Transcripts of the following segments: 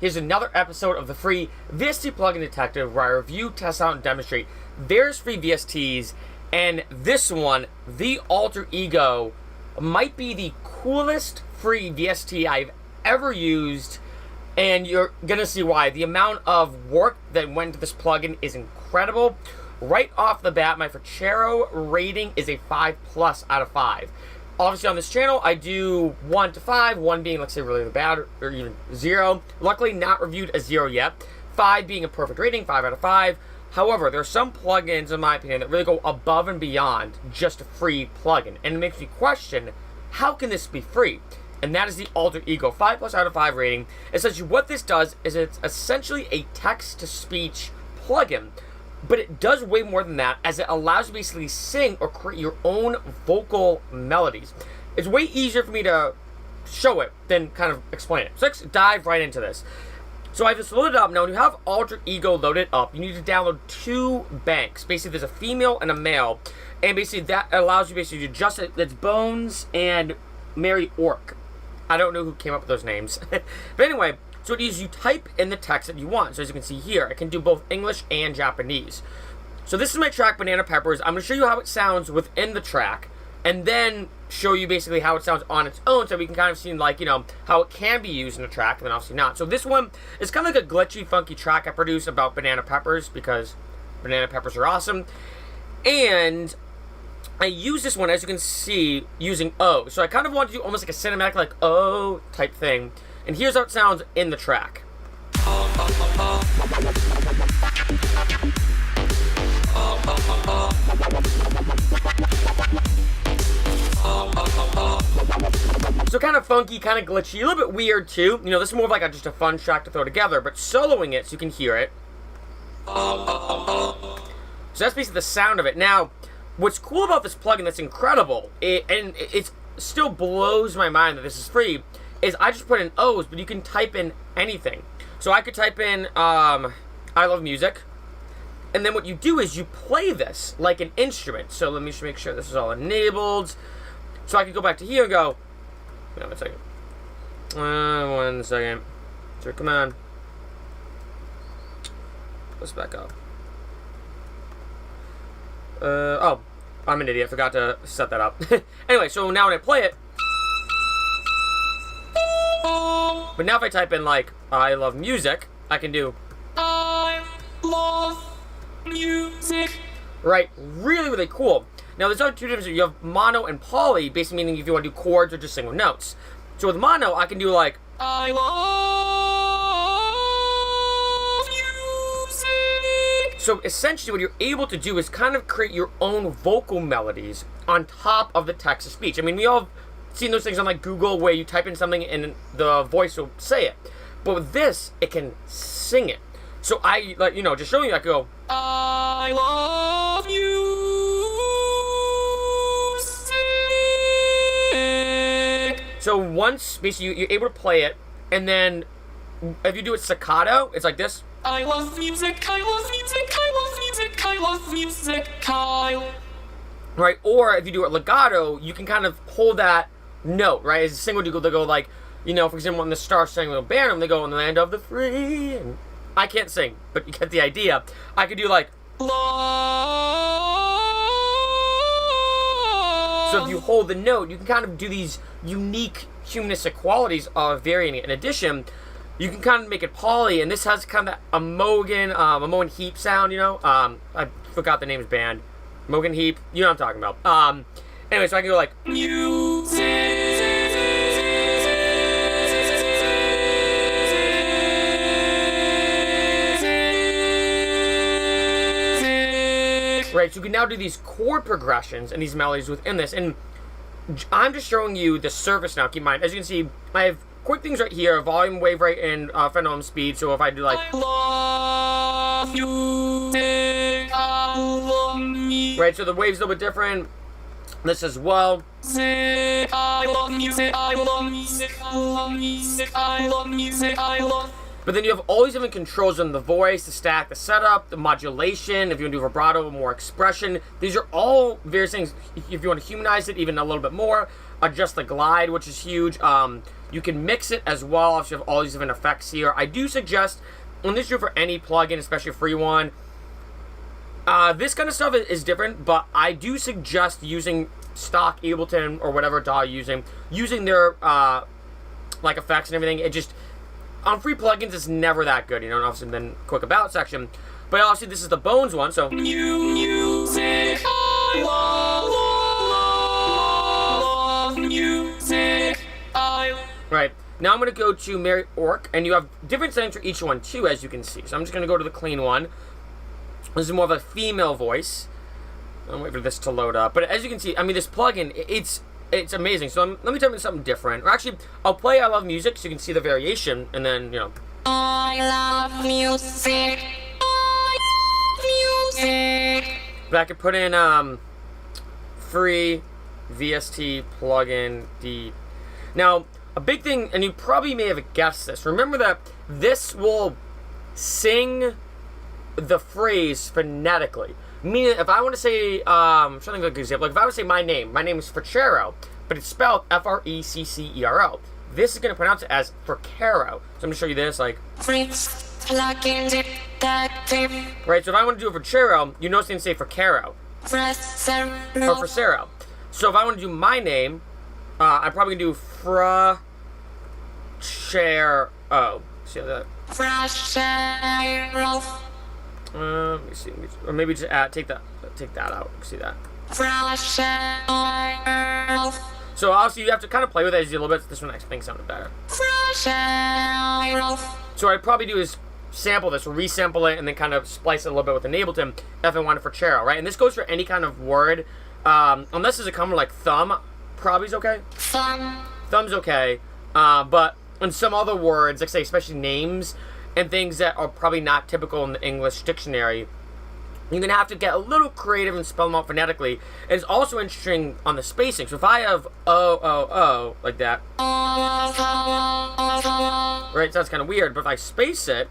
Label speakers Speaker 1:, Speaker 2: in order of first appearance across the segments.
Speaker 1: Here's another episode of the free VST Plugin Detective where I review, test out, and demonstrate various free VSTs, and this one, the Alter Ego, might be the coolest free VST I've ever used, and you're gonna see why. The amount of work that went into this plugin is incredible. Right off the bat, my Freccero rating is a 5+ out of 5. Obviously on this channel, I do 1 to 5, 1 being, let's say, really bad, or even 0. Luckily, not reviewed as 0 yet. 5 being a perfect rating, 5 out of 5. However, there are some plugins, in my opinion, that really go above and beyond just a free plugin. And it makes me question, how can this be free? And that is the Alter Ego 5+ out of 5 rating. Essentially, what this does is it's essentially a text-to-speech plugin. But it does way more than that, as it allows you to basically sing or create your own vocal melodies. It's way easier for me to show it than kind of explain it. So let's dive right into this. So I have this loaded up. Now, when you have Alter Ego loaded up, you need to download 2 banks. Basically, there's a female and a male. And basically, that allows you basically to adjust it. That's Bones and Mary Ork. I don't know who came up with those names. But anyway, so it is you type in the text that you want. So as you can see here, I can do both English and Japanese. So this is my track, Banana Peppers. I'm going to show you how it sounds within the track, and then show you basically how it sounds on its own, so we can kind of see, like, you know, how it can be used in a track, and then obviously not. So this one is kind of like a glitchy, funky track I produced about banana peppers, because banana peppers are awesome. And I use this one, as you can see, using O. So I kind of want to do almost like a cinematic, like, O type thing. And here's how it sounds in the track. So kind of funky, kind of glitchy, a little bit weird too. You know, this is more of like just a fun track to throw together, but soloing it so you can hear it. So that's basically the sound of it. Now, what's cool about this plugin that's incredible, and it still blows my mind that this is free, is I just put in O's, but you can type in anything. So I could type in, I love music. And then what you do is you play this like an instrument. So let me just make sure this is all enabled. So I can go back to here and go, no, 1 second. 1 second. So come on. Let's back up. Oh, I'm an idiot. I forgot to set that up. Anyway, so now when I play it, but now if I type in, like, I love music, I can do I love music. Right, really, really cool. Now, there's other 2 differences. You have mono and poly, basically meaning if you want to do chords or just single notes. So with mono, I can do, like, I love music. So essentially, what you're able to do is kind of create your own vocal melodies on top of the text to speech. I mean, we all have seen those things on, like, Google where you type in something and the voice will say it. But with this, it can sing it. So I, like, you know, just showing you, I go, I love music. So once, basically, you're able to play it, and then if you do it staccato, it's like this. I love music, I love music, I love music, I love music, I... Right, or if you do it legato, you can kind of hold that note, right? As a single, they go like, you know, for example, when the Star Spangled Banner, they go in the land of the free. And I can't sing, but you get the idea. I could do like, love. So if you hold the note, you can kind of do these unique humanistic qualities of varying it. In addition, you can kind of make it poly, and this has kind of a Mogan Heap sound, you know? I forgot the name of his band. Mogan Heap, you know what I'm talking about. Anyway, so I can go like, music. Right, so you can now do these chord progressions and these melodies within this, and I'm just showing you the surface now. Keep in mind, as you can see, I have quick things right here, volume, wave rate, and phenome speed. So if I do like, I love music, I love music. Right, so the wave's a little bit different. This as well. I love music, I love music, I love music, I love music, I love. But then you have all these different controls on the voice, the stack, the setup, the modulation, if you want to do vibrato, more expression. These are all various things. If you want to humanize it even a little bit more, adjust the glide, which is huge. You can mix it as well. Obviously, you have all these different effects here. I do suggest, and this is true for any plugin, especially a free one, this kind of stuff is different, but I do suggest using stock Ableton or whatever DAW you're using their like effects and everything. It just, on free plugins, it's never that good, you know, and obviously then quick about section. But obviously this is the Bones one, so new music, I love music, right, now I'm going to go to Mary Ork, and you have different settings for each one too, as you can see. So I'm just going to go to the clean one. This is more of a female voice. I'm waiting for this to load up. But as you can see, I mean, this plugin, it's amazing. So let me tell you something different. Or actually, I'll play I Love Music so you can see the variation, and then, you know. I love music. But I could put in free VST plugin D. Now, a big thing, and you probably may have guessed this. Remember that this will sing the phrase phonetically. Meaning, if I want to say, I'm trying to think of an example. Like, if I want to say my name is Freccero, but it's spelled Freccero. This is going to pronounce it as Freccero. So I'm going to show you this, like. Right, so if I want to do a Freccero, you notice it's going to say Freccero. Or Freccero. So if I want to do my name, I'm probably going to do Freccero. See that? Freccero. Let me see. Or maybe just take that out. See that? So obviously you have to kind of play with it as you a little bit. This one I think sounded better. So what I'd probably do is sample this, resample it, and then kind of splice it a little bit with an Ableton if I wanted Freccero, right? And this goes for any kind of word, unless there's a common like thumb, probably's okay. Thumb's okay, but in some other words, like say especially names and things that are probably not typical in the English dictionary, you're going to have to get a little creative and spell them out phonetically. And it's also interesting on the spacing. So if I have O, like that, right, sounds kind of weird, but if I space it,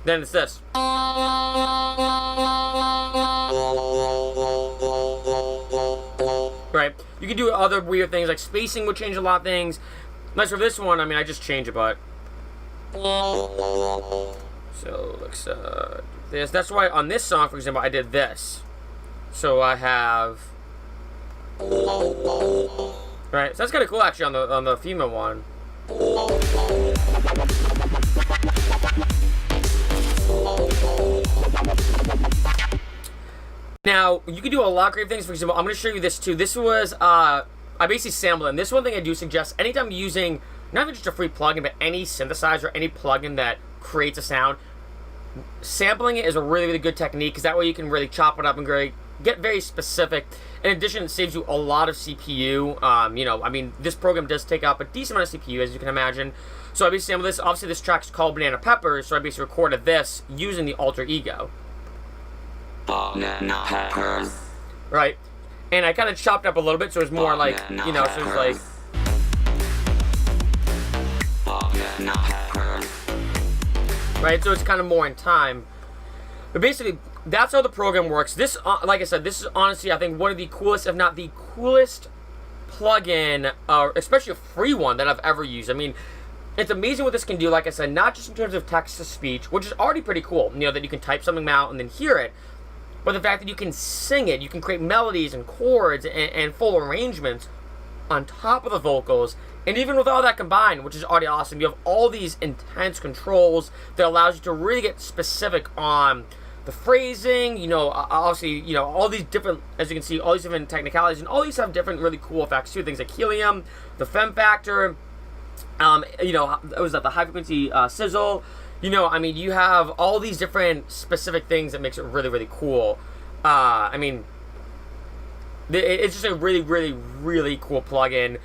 Speaker 1: then it's this. Right? You can do other weird things, like spacing would change a lot of things. Nice for this one, I mean, I just change it, but. So, let's, this. That's why on this song, for example, I did this. So I have. Right? So that's kind of cool, actually, on the female one. Now, you can do a lot of great things. For example, I'm going to show you this too. This was, I basically sampled it. And this one thing I do suggest, anytime you're using, not even just a free plugin, but any synthesizer, any plugin that creates a sound, sampling it is a really, really good technique, because that way you can really chop it up and get very specific. In addition, it saves you a lot of CPU. You know, I mean, this program does take up a decent amount of CPU, as you can imagine. So I basically sampled this. Obviously, this track is called Banana Peppers, so I basically recorded this using the Alter Ego. Banana peppers. Right. And I kind of chopped up a little bit, so it was more like, you know, so it was like. Banana peppers. Right, so it's kind of more in time. But basically, that's how the program works. This, like I said, this is honestly, I think, one of the coolest, if not the coolest plugin, especially a free one that I've ever used. I mean, it's amazing what this can do, like I said, not just in terms of text-to-speech, which is already pretty cool, you know, that you can type something out and then hear it, but the fact that you can sing it, you can create melodies and chords and full arrangements on top of the vocals, and even with all that combined, which is already awesome, you have all these intense controls that allows you to really get specific on the phrasing, you know, obviously, you know, all these different, as you can see, all these different technicalities, and all these have different really cool effects too, things like helium, the fem factor, you know, what was that, the high frequency sizzle. You know, I mean, you have all these different specific things that makes it really, really cool. I mean, it's just a really, really, really cool plugin.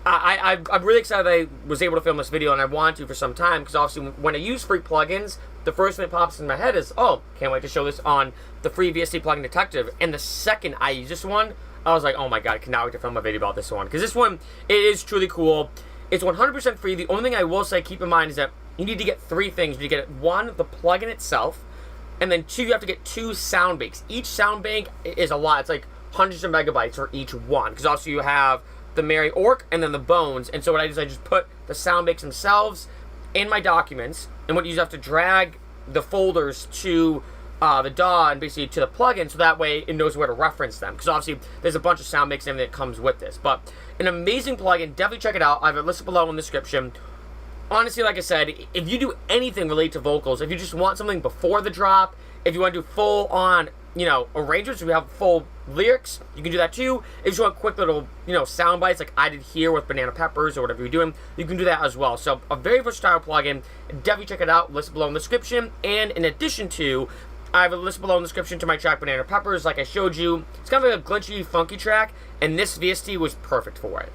Speaker 1: I'm really excited that I was able to film this video, and I want to for some time, because obviously when I use free plugins, the first thing that pops in my head is, oh, can't wait to show this on the free VST plugin detective. And the second I use this one, I was like, oh my god, I cannot wait to film a video about this one, because this one, it is truly cool. It's 100% free. The only thing I will say, keep in mind, is that you need to get three things. You need to get, one, the plugin itself, and then two, you have to get 2 sound banks. Each sound bank is a lot. It's like hundreds of megabytes for each one, because also you have the Merry Orc, and then the Bones. And so what I do is I just put the sound bits themselves in my documents, and what you have to drag the folders to the DAW and basically to the plugin, so that way it knows where to reference them. Because obviously there's a bunch of sound mix and everything that comes with this. But an amazing plugin. Definitely check it out. I have it listed below in the description. Honestly, like I said, if you do anything related to vocals, if you just want something before the drop, if you want to do full on, arrangements, we have full lyrics, you can do that too. If you just want quick little, sound bites like I did here with Banana Peppers or whatever you're doing, you can do that as well. So a very versatile plugin. Definitely check it out. List below in the description. And in addition to, I have a list below in the description to my track Banana Peppers, like I showed you. It's kind of like a glitchy, funky track, and this VST was perfect for it.